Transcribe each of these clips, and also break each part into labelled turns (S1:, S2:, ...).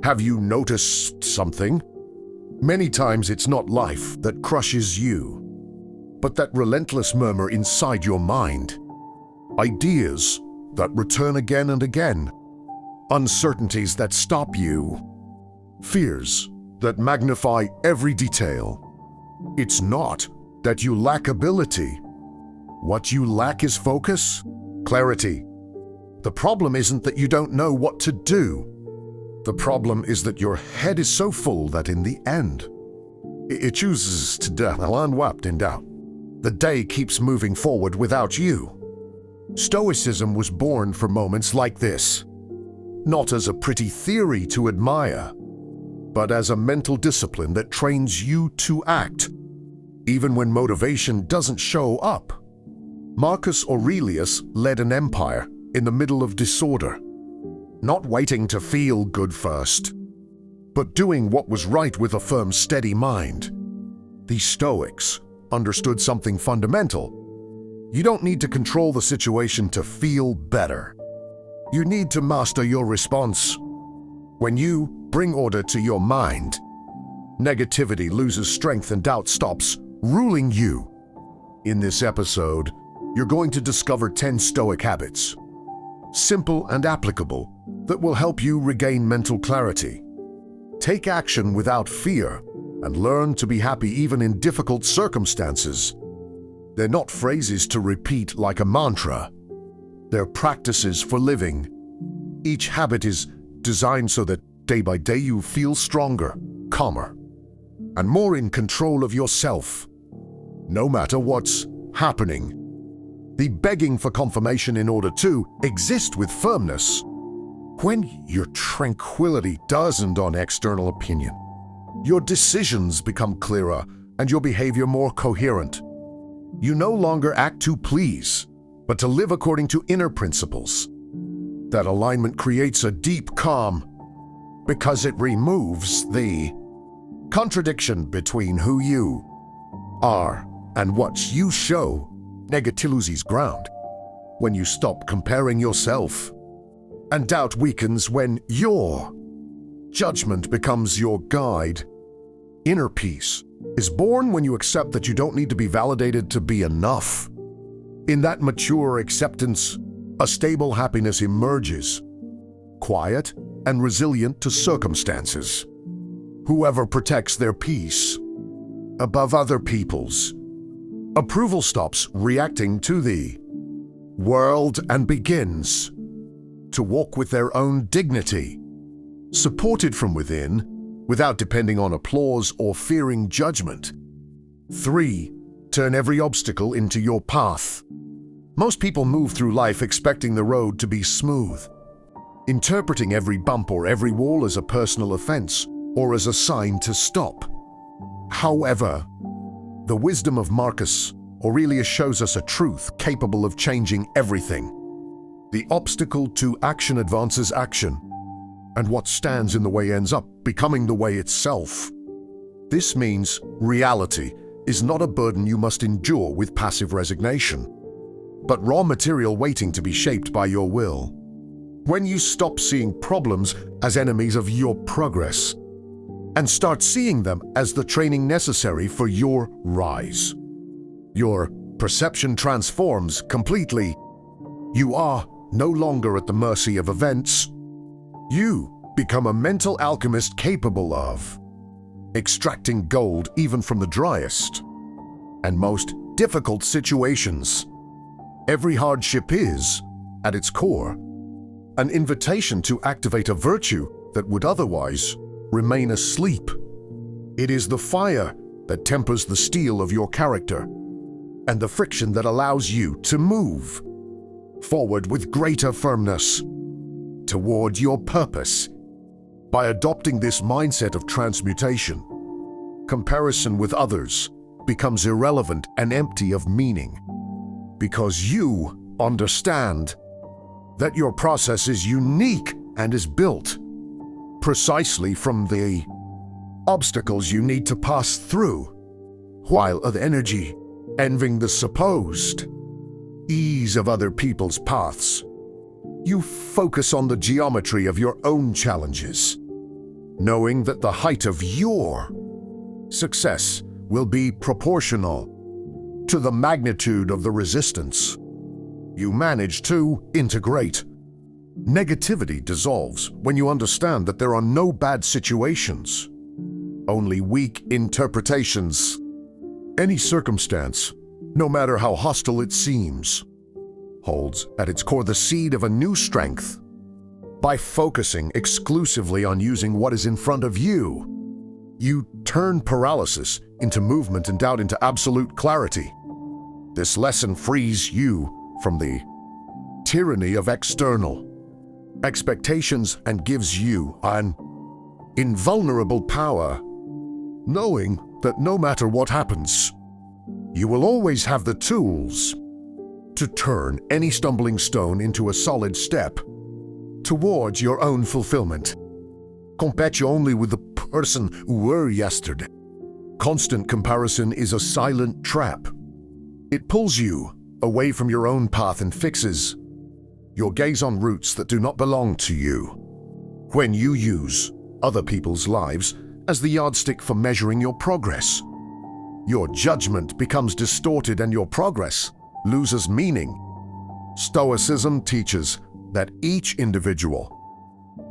S1: Have you noticed something? Many times it's not life that crushes you, but that relentless murmur inside your mind. Ideas that return again and again. Uncertainties that stop you. Fears that magnify every detail. It's not that you lack ability. What you lack is focus, clarity. The problem isn't that you don't know what to do. The problem is that your head is so full that in the end, it chooses to die unwept in doubt. The day keeps moving forward without you. Stoicism was born for moments like this, not as a pretty theory to admire, but as a mental discipline that trains you to act, even when motivation doesn't show up. Marcus Aurelius led an empire in the middle of disorder, not waiting to feel good first, but doing what was right with a firm, steady mind. The Stoics understood something fundamental. You don't need to control the situation to feel better. You need to master your response. When you bring order to your mind, negativity loses strength and doubt stops ruling you. In this episode, you're going to discover 10 Stoic habits, simple and applicable, that will help you regain mental clarity. Take action without fear and learn to be happy even in difficult circumstances. They're not phrases to repeat like a mantra. They're practices for living. Each habit is designed so that day by day you feel stronger, calmer, and more in control of yourself, no matter what's happening. The begging for confirmation in order to exist with firmness. When your tranquility doesn't on external opinion, your decisions become clearer and your behavior more coherent. You no longer act to please, but to live according to inner principles. That alignment creates a deep calm because it removes the contradiction between who you are and what you show. Negativity ground when you stop comparing yourself, and doubt weakens when your judgment becomes your guide. Inner peace is born when you accept that you don't need to be validated to be enough. In that mature acceptance, a stable happiness emerges, quiet and resilient to circumstances. Whoever protects their peace above other people's, approval stops reacting to the world and begins to walk with their own dignity, supported from within, without depending on applause or fearing judgment. 3. Turn every obstacle into your path. Most people move through life expecting the road to be smooth, interpreting every bump or every wall as a personal offense or as a sign to stop. However, the wisdom of Marcus Aurelius shows us a truth capable of changing everything. The obstacle to action advances action, and what stands in the way ends up becoming the way itself. This means reality is not a burden you must endure with passive resignation, but raw material waiting to be shaped by your will. When you stop seeing problems as enemies of your progress and start seeing them as the training necessary for your rise, your perception transforms completely. You are no longer at the mercy of events. You become a mental alchemist capable of extracting gold even from the driest and most difficult situations. Every hardship is, at its core, an invitation to activate a virtue that would otherwise remain asleep. It is the fire that tempers the steel of your character and the friction that allows you to move forward with greater firmness toward your purpose. By adopting this mindset of transmutation, comparison with others becomes irrelevant and empty of meaning, because you understand that your process is unique and is built precisely from the obstacles you need to pass through, while of energy envying the supposed ease of other people's paths. You focus on the geometry of your own challenges, knowing that the height of your success will be proportional to the magnitude of the resistance. You manage to integrate. Negativity dissolves when you understand that there are no bad situations, only weak interpretations. Any circumstance, no matter how hostile it seems, holds at its core the seed of a new strength. By focusing exclusively on using what is in front of you, you turn paralysis into movement and doubt into absolute clarity. This lesson frees you from the tyranny of external expectations and gives you an invulnerable power, knowing that no matter what happens, you will always have the tools to turn any stumbling stone into a solid step towards your own fulfillment. Compare only with the person who were yesterday. Constant comparison is a silent trap. It pulls you away from your own path and fixes your gaze on roots that do not belong to you. When you use other people's lives as the yardstick for measuring your progress, your judgment becomes distorted and your progress loses meaning. Stoicism teaches that each individual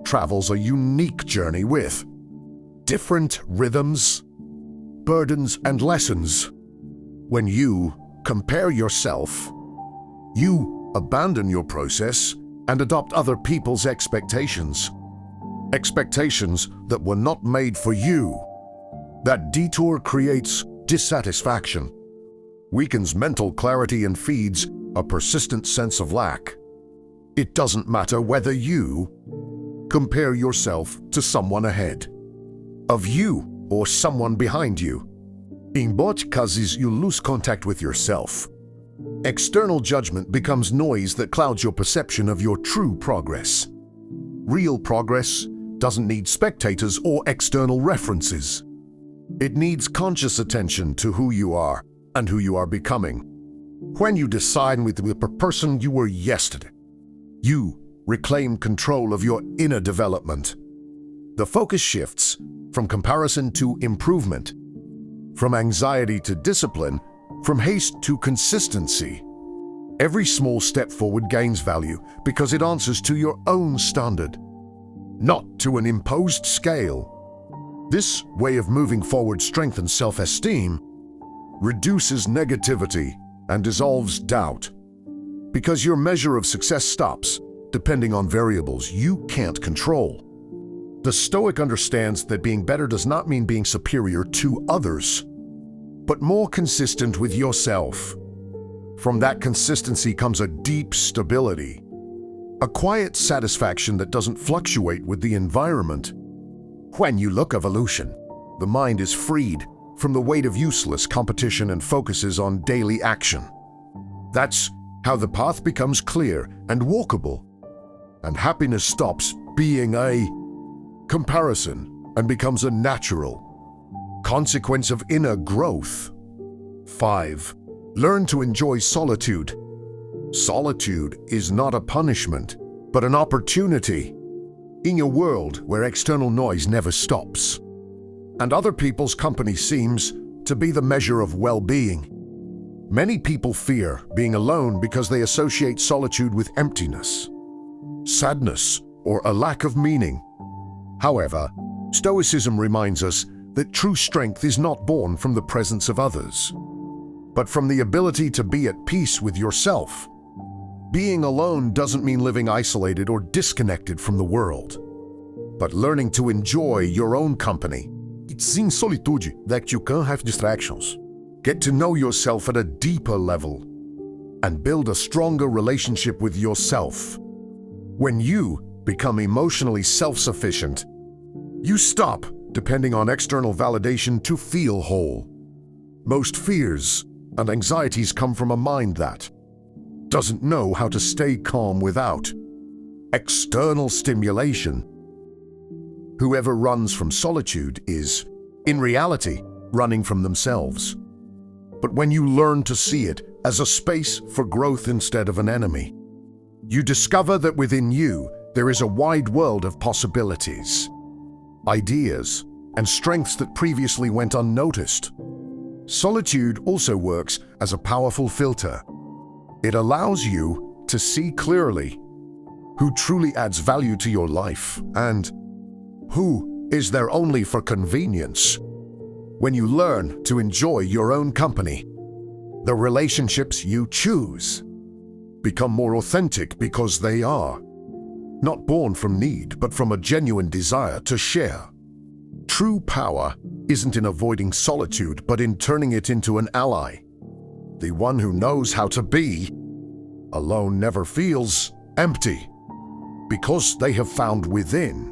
S1: travels a unique journey with different rhythms, burdens, and lessons. When you compare yourself, you abandon your process and adopt other people's expectations. Expectations that were not made for you. That detour creates dissatisfaction, weakens mental clarity, and feeds a persistent sense of lack. It doesn't matter whether you compare yourself to someone ahead of you or someone behind you. In both cases, you lose contact with yourself. External judgment becomes noise that clouds your perception of your true progress. Real progress doesn't need spectators or external references. It needs conscious attention to who you are and who you are becoming. When you decide with the person you were yesterday, you reclaim control of your inner development. The focus shifts from comparison to improvement, from anxiety to discipline, from haste to consistency. Every small step forward gains value because it answers to your own standard, not to an imposed scale. This way of moving forward strengthens self-esteem, reduces negativity, and dissolves doubt. Because your measure of success stops depending on variables you can't control. The Stoic understands that being better does not mean being superior to others, but more consistent with yourself. From that consistency comes a deep stability, a quiet satisfaction that doesn't fluctuate with the environment. When you look evolution, the mind is freed from the weight of useless competition and focuses on daily action. That's how the path becomes clear and walkable, and happiness stops being a comparison and becomes a natural consequence of inner growth. 5. Learn to enjoy solitude. Solitude is not a punishment, but an opportunity. In a world where external noise never stops, and other people's company seems to be the measure of well-being, many people fear being alone because they associate solitude with emptiness, sadness, or a lack of meaning. However, Stoicism reminds us that true strength is not born from the presence of others, but from the ability to be at peace with yourself. Being alone doesn't mean living isolated or disconnected from the world, but learning to enjoy your own company. It's in solitude that you can have distractions, get to know yourself at a deeper level, and build a stronger relationship with yourself. When you become emotionally self-sufficient, you stop depending on external validation to feel whole. Most fears and anxieties come from a mind that doesn't know how to stay calm without external stimulation. Whoever runs from solitude is, in reality, running from themselves. But when you learn to see it as a space for growth instead of an enemy, you discover that within you there is a wide world of possibilities. ideas, and strengths that previously went unnoticed. Solitude also works as a powerful filter. It allows you to see clearly who truly adds value to your life and who is there only for convenience. When you learn to enjoy your own company, the relationships you choose become more authentic because they are not born from need, but from a genuine desire to share. True power isn't in avoiding solitude, but in turning it into an ally. The one who knows how to be alone never feels empty, because they have found within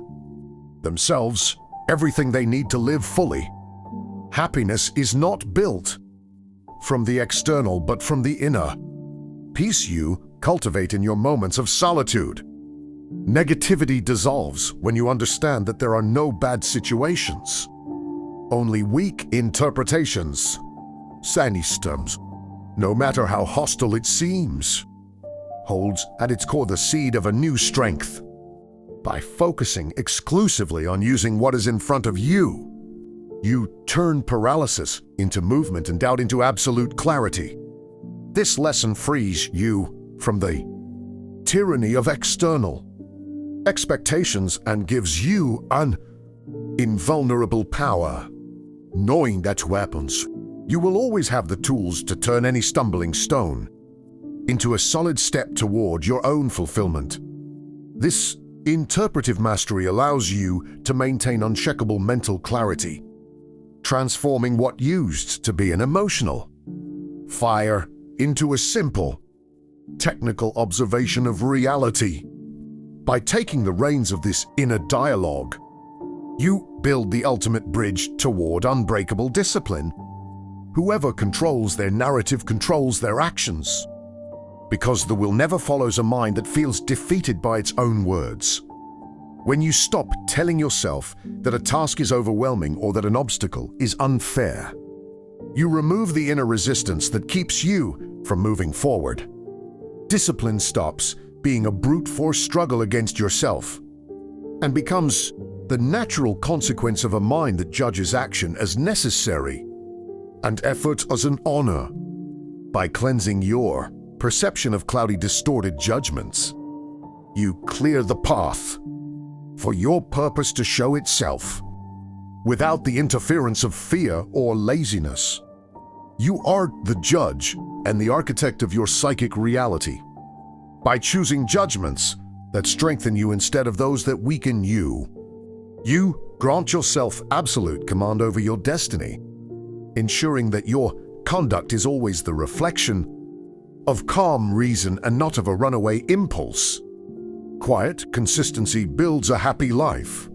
S1: themselves everything they need to live fully. Happiness is not built from the external, but from the inner peace you cultivate in your moments of solitude. Negativity dissolves when you understand that there are no bad situations, only weak interpretations. Sandstorms, no matter how hostile it seems, holds at its core the seed of a new strength. By focusing exclusively on using what is in front of you, you turn paralysis into movement and doubt into absolute clarity. This lesson frees you from the tyranny of external expectations and gives you an invulnerable power. Knowing that happens, you will always have the tools to turn any stumbling stone into a solid step toward your own fulfillment. This interpretive mastery allows you to maintain unshakable mental clarity, transforming what used to be an emotional fire into a simple, technical observation of reality. By taking the reins of this inner dialogue, you build the ultimate bridge toward unbreakable discipline. Whoever controls their narrative controls their actions, because the will never follows a mind that feels defeated by its own words. When you stop telling yourself that a task is overwhelming or that an obstacle is unfair, you remove the inner resistance that keeps you from moving forward. Discipline stops being a brute force struggle against yourself and becomes the natural consequence of a mind that judges action as necessary and effort as an honor. By cleansing your perception of cloudy, distorted judgments, you clear the path for your purpose to show itself without the interference of fear or laziness. You are the judge and the architect of your psychic reality. By choosing judgments that strengthen you instead of those that weaken you, you grant yourself absolute command over your destiny, ensuring that your conduct is always the reflection of calm reason and not of a runaway impulse. Quiet consistency builds a happy life.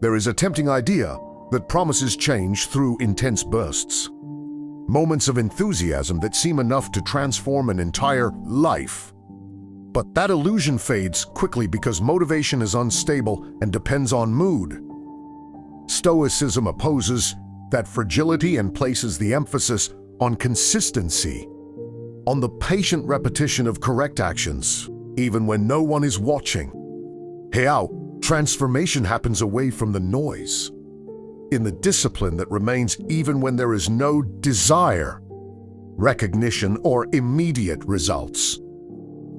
S1: There is a tempting idea that promises change through intense bursts, moments of enthusiasm that seem enough to transform an entire life. But that illusion fades quickly because motivation is unstable and depends on mood. Stoicism opposes that fragility and places the emphasis on consistency, on the patient repetition of correct actions, even when no one is watching. Here, transformation happens away from the noise, in the discipline that remains even when there is no desire, recognition, or immediate results.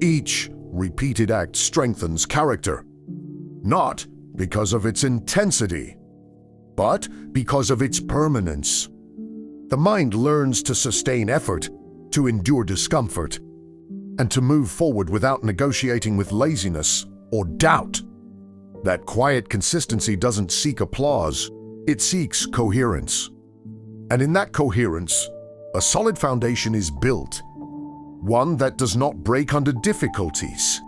S1: Each repeated act strengthens character, not because of its intensity, but because of its permanence. The mind learns to sustain effort, to endure discomfort, and to move forward without negotiating with laziness or doubt. That quiet consistency doesn't seek applause, it seeks coherence. And in that coherence, a solid foundation is built, one that does not break under difficulties.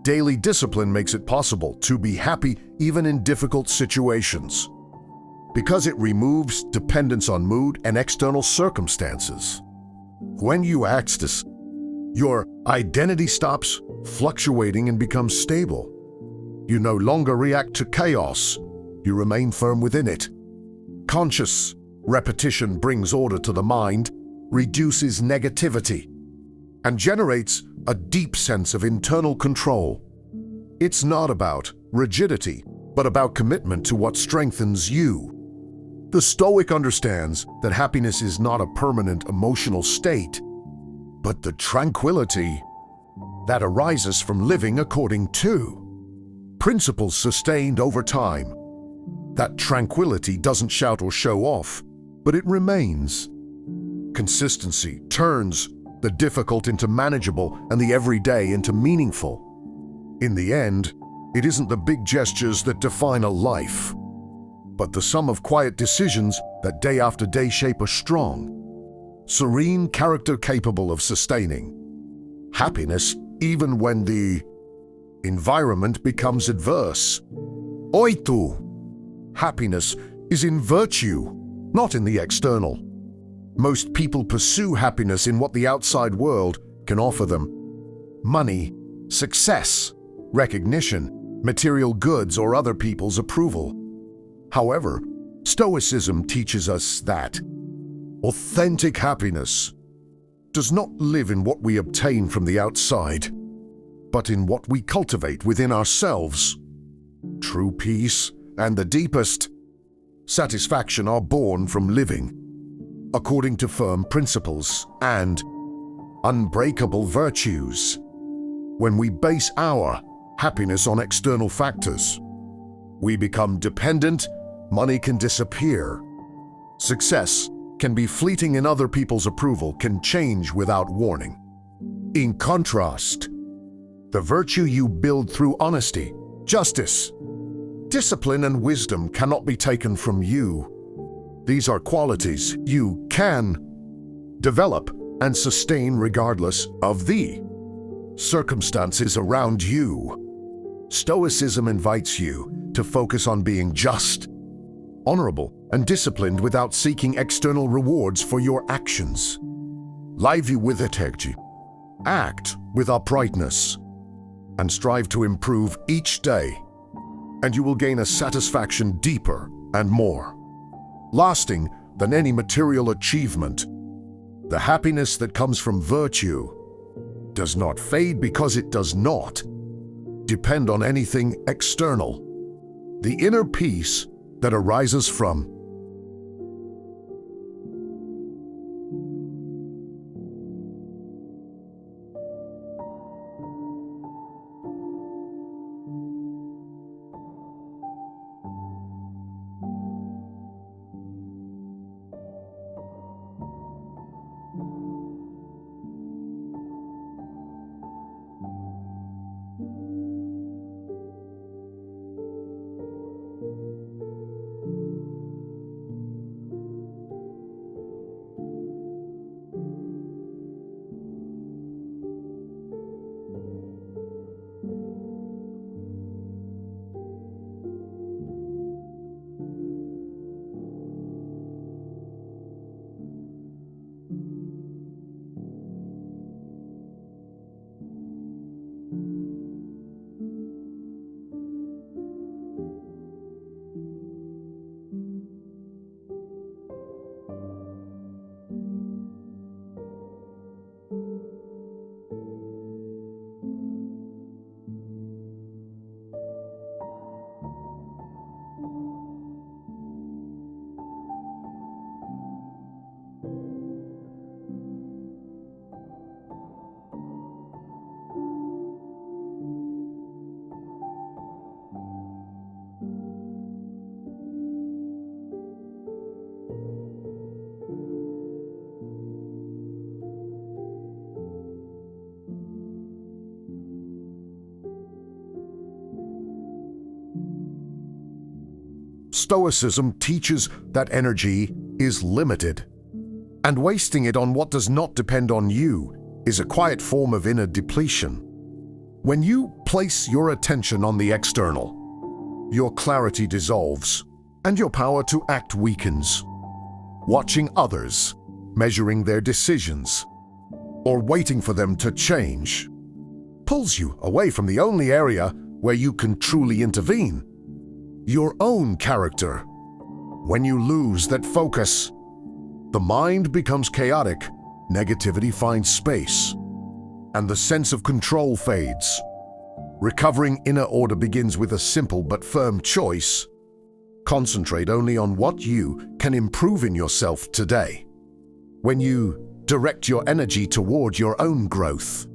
S1: Daily discipline makes it possible to be happy even in difficult situations, because it removes dependence on mood and external circumstances. When you act this, your identity stops fluctuating and becomes stable. You no longer react to chaos, you remain firm within it. Conscious repetition brings order to the mind, reduces negativity, and generates a deep sense of internal control. It's not about rigidity, but about commitment to what strengthens you. The Stoic understands that happiness is not a permanent emotional state, but the tranquility that arises from living according to principles sustained over time. That tranquility doesn't shout or show off, but it remains. Consistency turns the difficult into manageable and the everyday into meaningful. In the end, it isn't the big gestures that define a life, but the sum of quiet decisions that day after day shape a strong, serene character capable of sustaining happiness even when the environment becomes adverse. Oitu. Happiness is in virtue, not in the external. Most people pursue happiness in what the outside world can offer them: money, success, recognition, material goods, or other people's approval. However, Stoicism teaches us that authentic happiness does not live in what we obtain from the outside, but in what we cultivate within ourselves. True peace and the deepest satisfaction are born from living according to firm principles and unbreakable virtues. When we base our happiness on external factors, we become dependent. Money can disappear. Success can be fleeting, and other people's approval can change without warning. In contrast, the virtue you build through honesty, justice, discipline, and wisdom cannot be taken from you. These are qualities you can develop and sustain regardless of the circumstances around you. Stoicism invites you to focus on being just, honorable, and disciplined without seeking external rewards for your actions. Live with integrity, act with uprightness, and strive to improve each day, and you will gain a satisfaction deeper and more lasting than any material achievement. The happiness that comes from virtue does not fade because it does not depend on anything external. The inner peace that arises from Stoicism teaches that energy is limited, and wasting it on what does not depend on you is a quiet form of inner depletion. When you place your attention on the external, your clarity dissolves and your power to act weakens. Watching others, measuring their decisions, or waiting for them to change pulls you away from the only area where you can truly intervene: your own character. When you lose that focus, the mind becomes chaotic, negativity finds space, and the sense of control fades. Recovering inner order begins with a simple but firm choice. Concentrate only on what you can improve in yourself today. When you direct your energy toward your own growth,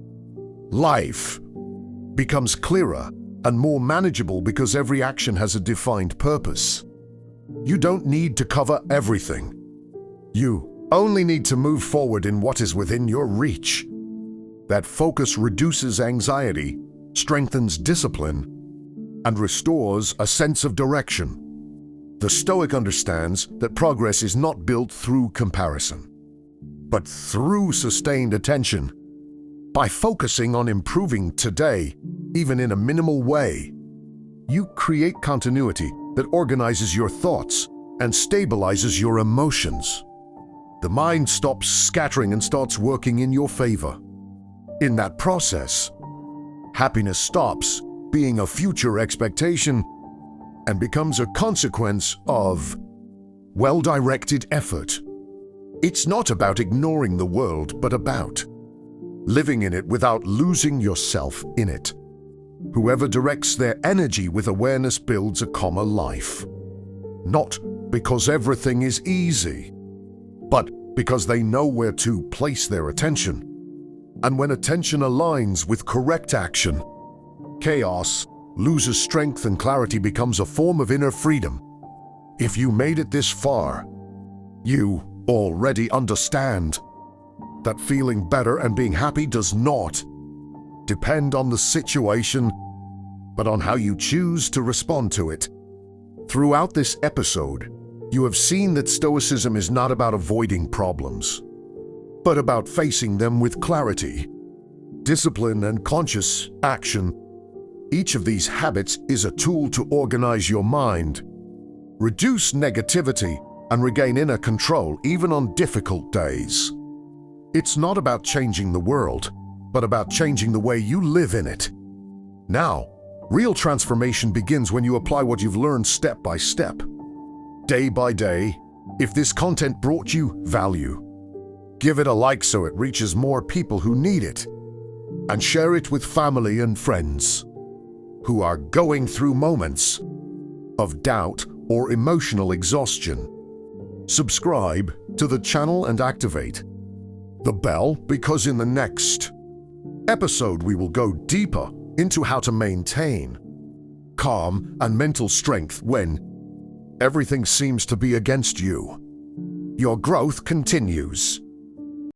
S1: life becomes clearer and more manageable because every action has a defined purpose. You don't need to cover everything. You only need to move forward in what is within your reach. That focus reduces anxiety, strengthens discipline, and restores a sense of direction. The Stoic understands that progress is not built through comparison, but through sustained attention. By focusing on improving today, even in a minimal way, you create continuity that organizes your thoughts and stabilizes your emotions. The mind stops scattering and starts working in your favor. In that process, happiness stops being a future expectation and becomes a consequence of well-directed effort. It's not about ignoring the world, but about living in it without losing yourself in it. Whoever directs their energy with awareness builds a calmer life. Not because everything is easy, but because they know where to place their attention. And when attention aligns with correct action, chaos loses strength and clarity becomes a form of inner freedom. If you made it this far, you already understand that feeling better and being happy does not depend on the situation, but on how you choose to respond to it. Throughout this episode, you have seen that Stoicism is not about avoiding problems, but about facing them with clarity, discipline, and conscious action. Each of these habits is a tool to organize your mind, reduce negativity, and regain inner control even on difficult days. It's not about changing the world, but about changing the way you live in it. Now, real transformation begins when you apply what you've learned step by step, day by day. If this content brought you value, give it a like so it reaches more people who need it, and share it with family and friends who are going through moments of doubt or emotional exhaustion. Subscribe to the channel and activate the bell, because in the next episode we will go deeper into how to maintain calm and mental strength when everything seems to be against you. Your growth continues.